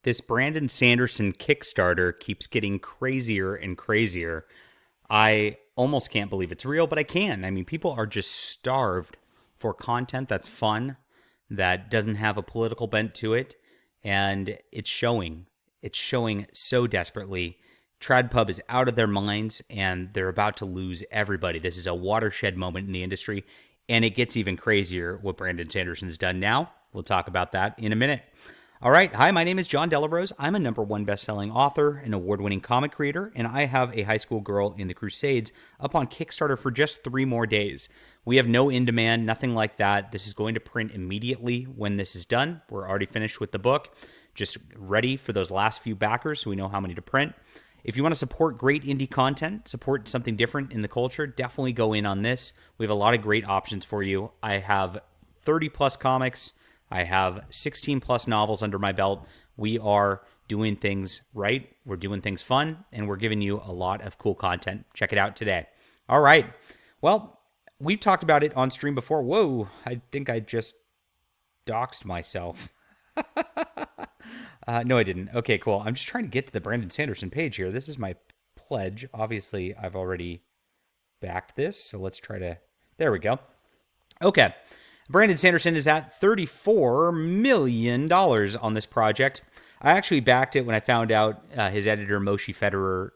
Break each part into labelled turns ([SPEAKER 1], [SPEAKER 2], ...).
[SPEAKER 1] this Brandon Sanderson Kickstarter keeps getting crazier and crazier. I almost can't believe it's real, but I can. I mean, people are just starved for content that's fun, that doesn't have a political bent to it, and it's showing. It's showing so desperately. TradPub is out of their minds, and they're about to lose everybody. This is a watershed moment in the industry, and it gets even crazier what Brandon Sanderson's done now. We'll talk about that in a minute. All right. Hi, my name is John Delarose. I'm a #1 best-selling author, an award-winning comic creator, and I have a high school girl in the Crusades up on Kickstarter for just 3 more days. We have no in-demand, nothing like that. This is going to print immediately when this is done. We're already finished with the book, just ready for those last few backers so we know how many to print. If you want to support great indie content, support something different in the culture, definitely go in on this. We have a lot of great options for you. I have 30 plus comics. I have 16 plus novels under my belt. We are doing things right. We're doing things fun, and we're giving you a lot of cool content. Check it out today. All right. Well, we've talked about it on stream before. Whoa, I think I just doxed myself. No, I didn't. Okay, cool. I'm just trying to get to the Brandon Sanderson page here. This is my pledge. Obviously, I've already backed this, so let's try to... There we go. Okay. Brandon Sanderson is at $34 million on this project. I actually backed it when I found out his editor, Moshe Federer,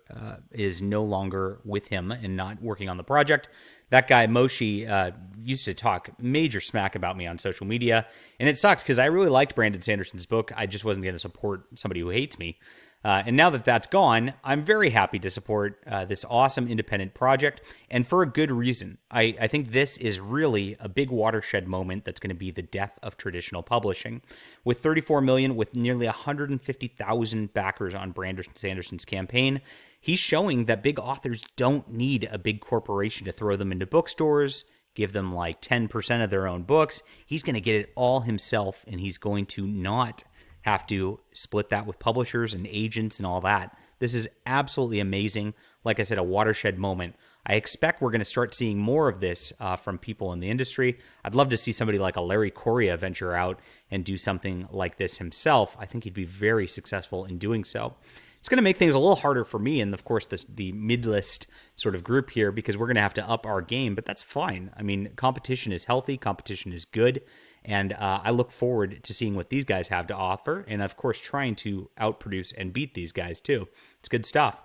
[SPEAKER 1] is no longer with him and not working on the project. That guy, Moshe, used to talk major smack about me on social media, and it sucked because I really liked Brandon Sanderson's book. I just wasn't going to support somebody who hates me. And now that that's gone, I'm very happy to support this awesome independent project, and for a good reason. I think this is really a big watershed moment that's going to be the death of traditional publishing. With 34 million, with nearly 150,000 backers on Brandon Sanderson's campaign, he's showing that big authors don't need a big corporation to throw them into bookstores, give them like 10% of their own books. He's going to get it all himself, and he's going to not have to split that with publishers and agents and all that. This is absolutely amazing. Like I said, a watershed moment. I expect we're going to start seeing more of this from people in the industry. I'd love to see somebody like a Larry Correia venture out and do something like this himself. I think he'd be very successful in doing so. It's going to make things a little harder for me and, of course, the mid-list sort of group here, because we're going to have to up our game, but that's fine. I mean, competition is healthy. Competition is good. And I look forward to seeing what these guys have to offer, and, of course, trying to outproduce and beat these guys, too. It's good stuff.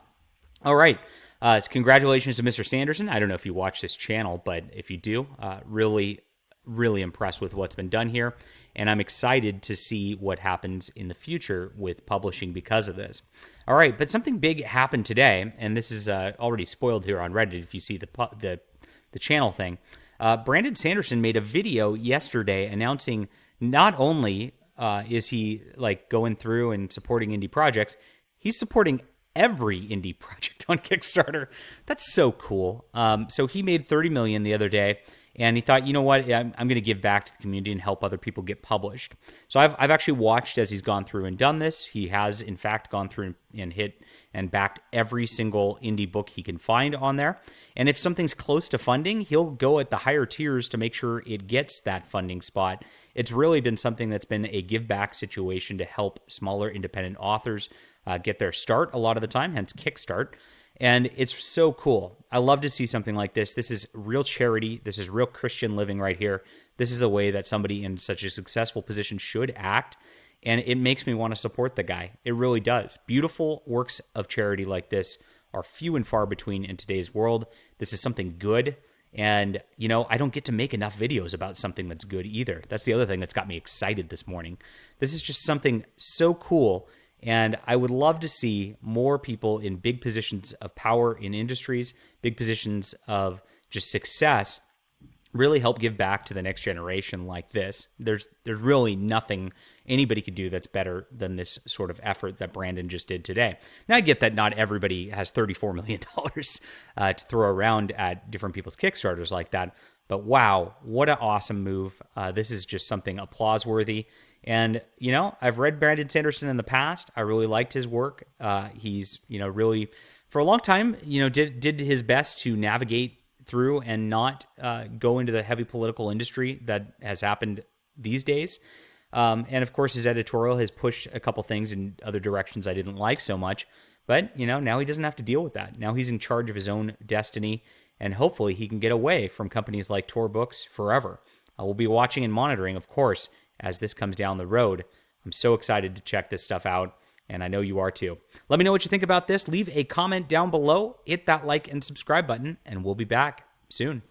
[SPEAKER 1] All right. So congratulations to Mr. Sanderson. I don't know if you watch this channel, but if you do, really impressed with what's been done here, and I'm excited to see what happens in the future with publishing because of this. All right, but something big happened today, and this is already spoiled here on Reddit if you see the channel thing. Brandon Sanderson made a video yesterday announcing not only is he like going through and supporting indie projects, he's supporting every indie project on Kickstarter. That's so cool. So he made 30 million the other day, and he thought, you know what, I'm going to give back to the community and help other people get published. So I've actually watched as he's gone through and done this. He has, in fact, gone through and hit and backed every single indie book he can find on there. And if something's close to funding, he'll go at the higher tiers to make sure it gets that funding spot. It's really been something that's been a give back situation to help smaller independent authors get their start a lot of the time, hence Kickstart. And it's so cool. I love to see something like this. This is real charity. This is real Christian living right here. This is the way that somebody in such a successful position should act. And it makes me want to support the guy. It really does. Beautiful works of charity like this are few and far between in today's world. This is something good. And, you know, I don't get to make enough videos about something that's good either. That's the other thing that's got me excited this morning. This is just something so cool. And I would love to see more people in big positions of power in industries, big positions of just success, really help give back to the next generation like this. There's really nothing anybody could do that's better than this sort of effort that Brandon just did today. Now, I get that not everybody has $34 million to throw around at different people's Kickstarters like that, but wow, what an awesome move. This is just something applause-worthy. And, you know, I've read Brandon Sanderson in the past. I really liked his work. He's, you know, really, for a long time, you know, did his best to navigate through and not go into the heavy political industry that has happened these days. And of course, his editorial has pushed a couple things in other directions I didn't like so much. But, now he doesn't have to deal with that. Now he's in charge of his own destiny, and hopefully he can get away from companies like Tor Books forever. I will be watching and monitoring, of course, as this comes down the road. I'm so excited to check this stuff out, and I know you are too. Let me know what you think about this. Leave a comment down below, hit that like and subscribe button, and we'll be back soon.